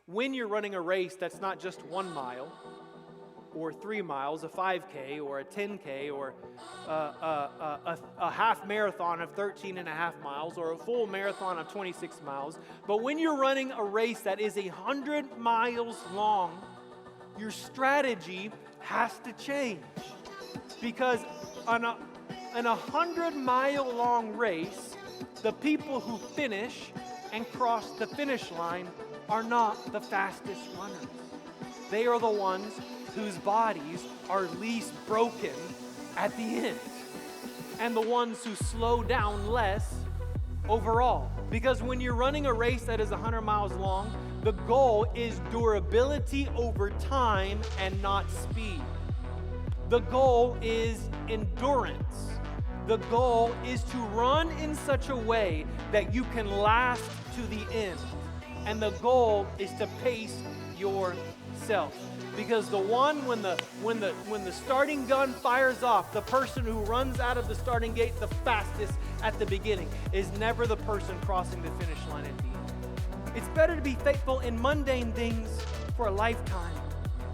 when you're running a race that's not just 1 mile or 3 miles, a 5K or a 10K or a half marathon of 13 and a half miles or a full marathon of 26 miles, but when you're running a race that is 100 miles long, your strategy has to change. Because on a 100-mile long race, the people who finish and cross the finish line are not the fastest runners. They are the ones whose bodies are least broken at the end, and the ones who slow down less overall. Because when you're running a race that is 100 miles long, the goal is durability over time and not speed. The goal is endurance. The goal is to run in such a way that you can last to the end. And the goal is to pace yourself. Because the one, when the starting gun fires off, the person who runs out of the starting gate the fastest at the beginning is never the person crossing the finish line at the end. It's better to be faithful in mundane things for a lifetime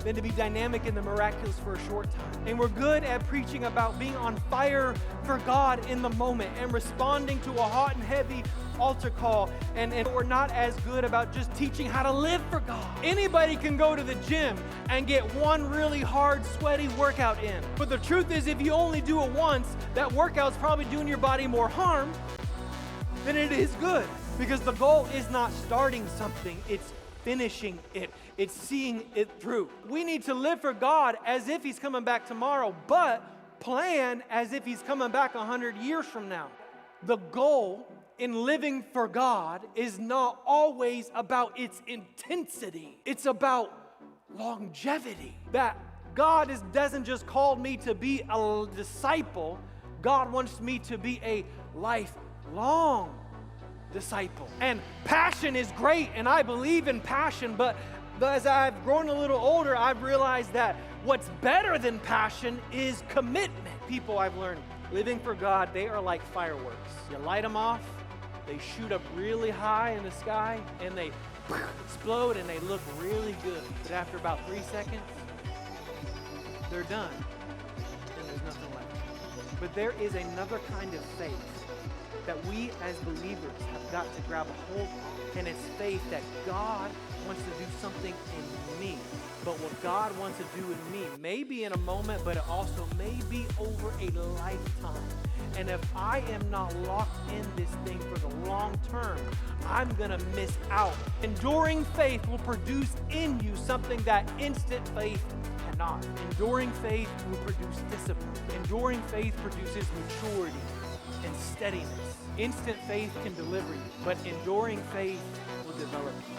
than to be dynamic in the miraculous for a short time. And we're good at preaching about being on fire for God in the moment and responding to a hot and heavy altar call, and we're not as good about just teaching how to live for God. Anybody can go to the gym and get one really hard, sweaty workout in. But the truth is, if you only do it once, that workout's probably doing your body more harm than it is good. Because the goal is not starting something, it's finishing it. It's seeing it through. We need to live for God as if He's coming back tomorrow, but plan as if He's coming back 100 years from now. The goal in living for God is not always about its intensity. It's about longevity. That God doesn't just call me to be a disciple. God wants me to be a lifelong disciple. And passion is great, and I believe in passion, but as I've grown a little older, I've realized that what's better than passion is commitment. People I've learned living for God, they are like fireworks. You light them off, they shoot up really high in the sky, and they explode, and they look really good. But after about 3 seconds, they're done, and there's nothing left. But there is another kind of faith that we as believers have got to grab a hold of, and it's faith that God wants to do something in me. But what God wants to do in me may be in a moment, but it also may be over a lifetime. And if I am not locked in this thing for the long term, I'm gonna miss out. Enduring faith will produce in you something that instant faith cannot. Enduring faith will produce discipline. Enduring faith produces maturity and steadiness. Instant faith can deliver you, but enduring faith will develop you.